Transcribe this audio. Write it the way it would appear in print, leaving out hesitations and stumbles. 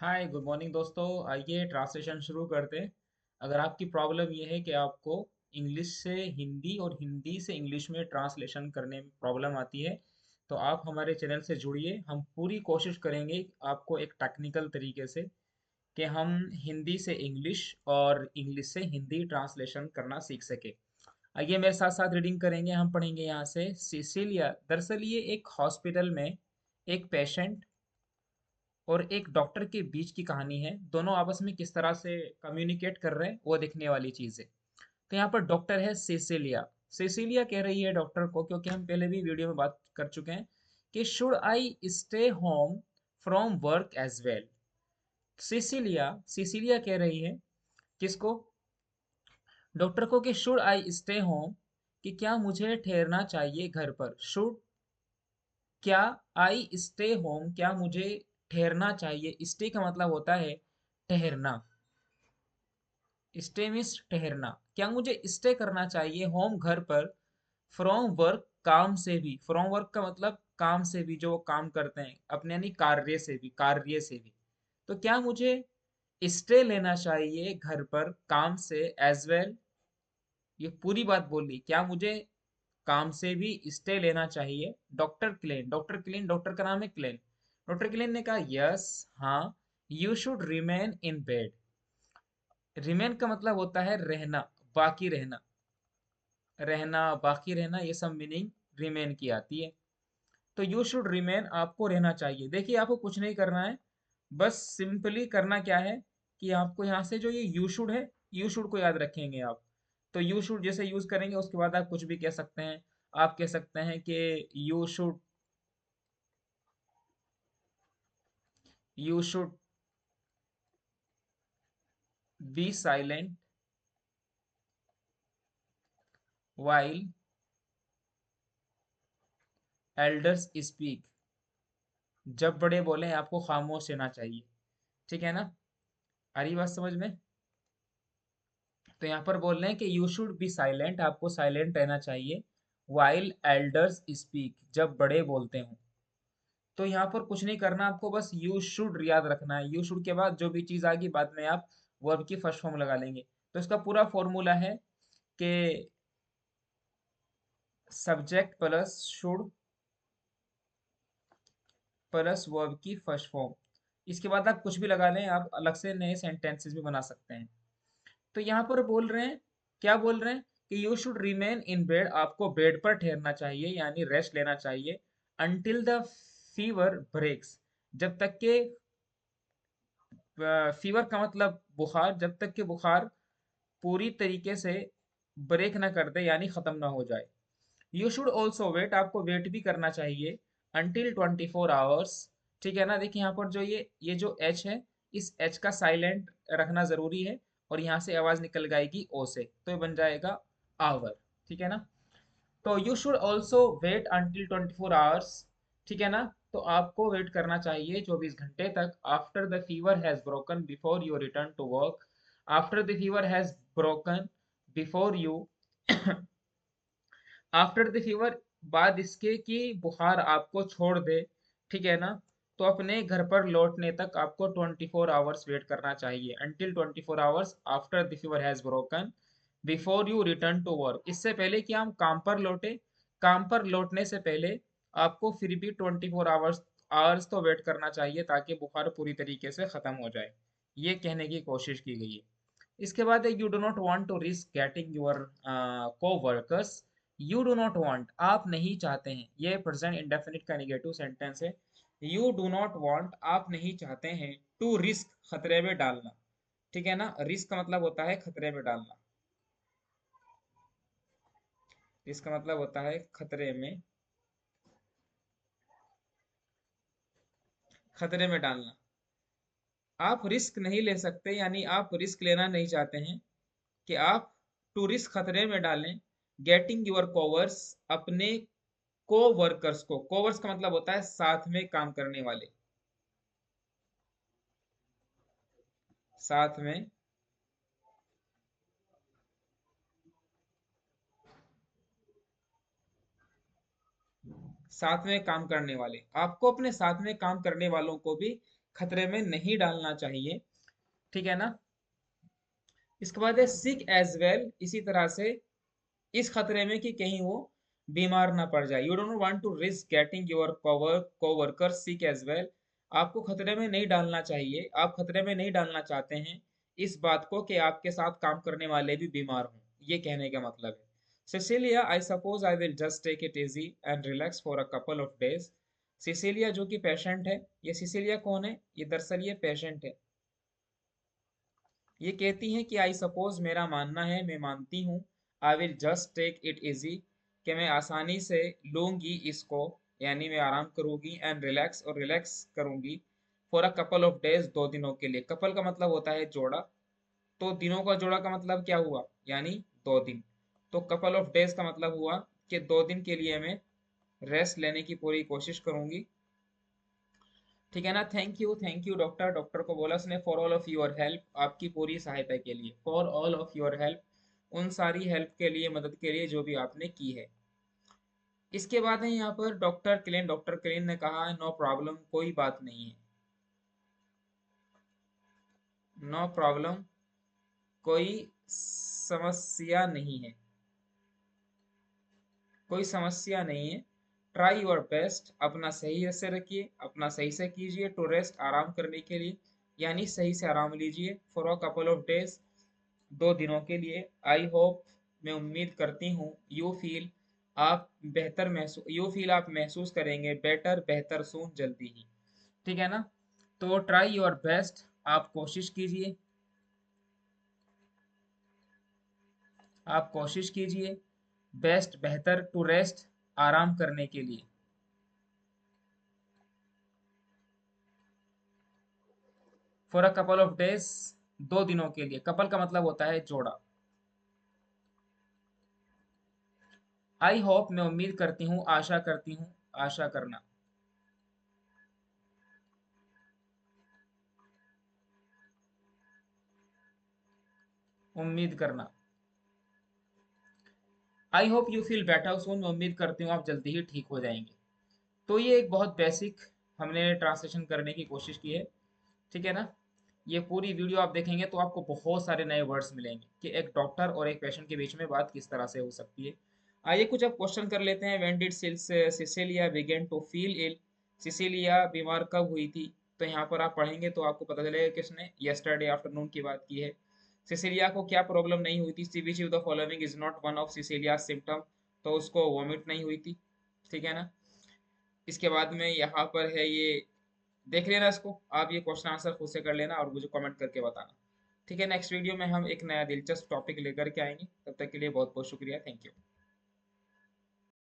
Hi good morning दोस्तों। आइए translation शुरू करते हैं। अगर आपकी प्रॉब्लम ये है कि आपको इंग्लिश से हिंदी और हिंदी से इंग्लिश में ट्रांसलेशन करने में प्रॉब्लम आती है तो आप हमारे चैनल से जुड़िए। हम पूरी कोशिश करेंगे आपको एक टेक्निकल तरीके से कि हम हिंदी से इंग्लिश और इंग्लिश से हिंदी ट्रांसलेशन करना सीख सके। आइए मेरे साथ साथ रीडिंग करेंगे। हम पढ़ेंगे यहाँ से सिसिलिया। दरअसल ये एक हॉस्पिटल में एक पेशेंट और एक डॉक्टर के बीच की कहानी है। दोनों आपस में किस तरह से कम्युनिकेट कर रहे हैं वो देखने वाली चीज़ है। तो यहाँ पर डॉक्टर है सेसिलिया। सेसिलिया कह रही है डॉक्टर को, क्योंकि हम पहले भी वीडियो में बात कर चुके हैं कि should I stay home from work as well. Cecilia Cecilia कह रही है किसको? डॉक्टर को कि शुड आई स्टे होम, कि क्या मुझे ठहरना चाहिए घर पर। शुड, क्या, आई स्टे होम, क्या मुझे ठहरना चाहिए। स्टे का मतलब होता है ठहरना। स्टे मीन्स ठहरना। क्या मुझे स्टे करना चाहिए होम घर पर, फ्रॉम वर्क काम से भी। फ्रॉम वर्क का मतलब काम से भी, जो वो काम करते हैं अपने, यानी कार्य से भी। तो क्या मुझे स्टे लेना चाहिए घर पर काम से एज वेल। ये पूरी बात बोली, क्या मुझे काम से भी स्टे लेना चाहिए। डॉक्टर क्लेन डॉक्टर का नाम है क्लेन। डॉक्टर क्लेन ने कहा यस, हाँ, you should remain in bed. Remain का मतलब होता है रहना, बाकी रहना। रहना, बाकी रहना, ये सब मीनिंग रिमेन की आती है। तो यू शुड रिमेन, आपको रहना चाहिए। देखिए आपको कुछ नहीं करना है, बस सिंपली करना क्या है कि आपको यहाँ से जो ये यू शुड है, यू शुड को याद रखेंगे आप। तो यू शुड जैसे यूज करेंगे उसके बाद आप कुछ भी कह सकते हैं। आप कह सकते हैं कि you should be silent while elders speak. जब बड़े बोले आपको खामोश रहना चाहिए। ठीक है ना? आ रही बात समझ में? तो यहाँ पर बोल रहे हैं कि यू शुड बी साइलेंट, आपको साइलेंट रहना चाहिए। वाइल एल्डर्स स्पीक, जब बड़े बोलते हों। तो यहाँ पर कुछ नहीं करना, आपको बस यू शुड याद रखना है। यू शुड के बाद जो भी चीज़ आगी बाद में आप वर्ब की फर्स्ट फॉर्म लगा लेंगे। तो इसका पूरा फॉर्मूला है कि subject plus should plus verb की फर्स्ट फॉर्म। इसके बाद आप कुछ भी लगा लें, आप अलग से नए सेंटेंसेस भी बना सकते हैं। तो यहाँ पर बोल रहे हैं, क्या बोल रहे हैं कि you should remain in bed, आपको बेड पर ठहरना चाहिए यानी रेस्ट लेना चाहिए। अंटिल द फीवर ब्रेक्स, जब तक के, फीवर का मतलब बुखार, जब तक के बुखार पूरी तरीके से ब्रेक ना कर दे यानी खत्म ना हो जाए। यू शुड ऑल्सो वेट, आपको वेट भी करना चाहिए। Until 24 hours. ठीक है ना? देखिए यहाँ पर जो ये जो एच है, इस एच का साइलेंट रखना जरूरी है। और यहाँ से आवाज निकल जाएगी ओ से, तो ये बन जाएगा आवर। ठीक है ना? तो you should also wait until 24 hours. ठीक है ना? तो आपको वेट करना चाहिए 24 घंटे तक। After the fever has broken before you return to work. After the fever has broken before you after the fever, बाद इसके कि बुखार आपको छोड़ दे। ठीक है ना? तो अपने घर पर लौटने तक आपको 24 आवर्स वेट करना चाहिए। Until 24 hours after the fever has broken before you return to work. इससे पहले कि हम काम पर लौटे, काम पर लौटने से पहले आपको फिर भी 24 आवर्स आवर्स तो वेट करना चाहिए ताकि बुखार पूरी तरीके से खत्म हो जाए। ये कहने की कोशिश की गई है। इसके बाद है you do not want to risk getting your coworkers. You do not want, आप नहीं चाहते हैं, ये प्रेजेंट इंडेफिनिट का नेगेटिव सेंटेंस है। यू डू नॉट वांट, आप नहीं चाहते हैं, टू रिस्क, खतरे में डालना। ठीक है ना? रिस्क का मतलब होता है खतरे में डालना। इसका मतलब होता है खतरे में, खतरे में डालना। आप रिस्क नहीं ले सकते यानी आप रिस्क लेना नहीं चाहते हैं कि आप टू रिस्क, खतरे में डालें, गेटिंग योर कोवर्स, अपने को वर्कर्स को। कोवर्स का मतलब होता है साथ में काम करने वाले, साथ में, साथ में काम करने वाले। आपको अपने साथ में काम करने वालों को भी खतरे में नहीं डालना चाहिए, ठीक है ना। इसके बाद है सिक एज वेल, इसी तरह से इस खतरे में कि कहीं वो बीमार ना पड़ जाए। You don't want to risk getting your coworker sick as well, आपको खतरे में नहीं डालना चाहिए, आप खतरे में नहीं डालना चाहते हैं इस बात को कि आपके साथ काम करने वाले भी बीमार हों, ये कहने का मतलब है। Cecilia, I suppose I will just take it easy and relax for a couple of days. Cecilia जो कि पेशेंट है, ये सिसिलिया कौन है, ये दरअसल ये पेशेंट है। ये कहती हैं कि आई सपोज, मेरा मानना है, मैं मानती हूँ, I will just take it easy, कि मैं आसानी से लूंगी इसको, यानी मैं आराम करूंगी, एंड रिलैक्स, और रिलैक्स करूंगी, for a couple of days, 2 दिनों के लिए। कपल का मतलब होता है जोड़ा, तो दिनों का जोड़ा का मतलब क्या हुआ, यानी 2 दिन। तो कपल ऑफ डेज का मतलब हुआ कि 2 दिन के लिए मैं रेस्ट लेने की पूरी कोशिश करूंगी, ठीक है ना। थैंक यू डॉक्टर, डॉक्टर को बोला उसने, for all of your help, आपकी पूरी सहायता के लिए, for all of your help, उन सारी हेल्प के लिए, मदद के लिए जो भी आपने की है। इसके बाद है यहाँ पर डॉक्टर क्लेन, डॉक्टर क्लेन ने कहा नो प्रॉब्लम, कोई बात नहीं है, नो प्रॉब्लम, कोई समस्या नहीं है, कोई समस्या नहीं है। ट्राई योर बेस्ट, अपना सही से रखिए, अपना सही से कीजिए, टू रेस्ट, आराम करने के लिए, यानी सही से आराम लीजिए, for a couple of days, 2 दिनों के लिए। आई होप, मैं उम्मीद करती हूँ, यू फील, आप बेहतर महसूस, यू फील, आप महसूस करेंगे, बेटर, बेहतर, सून, जल्दी ही, ठीक है ना। तो ट्राई योर बेस्ट, आप कोशिश कीजिए, आप कोशिश कीजिए, बेस्ट, बेहतर, टू रेस्ट, आराम करने के लिए, for a couple of days, 2 दिनों के लिए। कपल का मतलब होता है जोड़ा। आई होप, मैं उम्मीद करती हूँ, आशा करती हूँ, आशा करना, उम्मीद करना। I hope you feel better soon, मैं उम्मीद करती हूँ आप जल्दी ही ठीक हो जाएंगे। तो ये एक बहुत बेसिक हमने ट्रांसलेशन करने की कोशिश की है, ठीक है ना। ये पूरी वीडियो आप देखेंगे तो आपको बहुत सारे नए वर्ड्स मिलेंगे कि एक डॉक्टर और एक पेशेंट के बीच में बात किस तरह से हो सकती है। आइए कुछ अब क्वेश्चन कर लेते हैं। When did Cecilia begin to feel ill, Cecilia बीमार कब हुई थी। तो यहाँ पर आप पढ़ेंगे तो आपको पता चलेगा किसने यस्टरडे आफ्टरनून की बात की है। सिसिलिया को क्या प्रॉब्लम नहीं हुई थी, see which of the following is not one of सिसिलिया सिम्टम, तो उसको वॉमिट नहीं हुई थी, ठीक है ना। इसके बाद में यहाँ पर है ये, देख लेना इसको, आप ये क्वेश्चन आंसर खुद से कर लेना और मुझे कमेंट करके बताना, ठीक है। नेक्स्ट वीडियो में हम एक नया दिलचस्प टॉपिक लेकर के आएंगे, तब तक के लिए बहुत बहुत शुक्रिया, थैंक यू।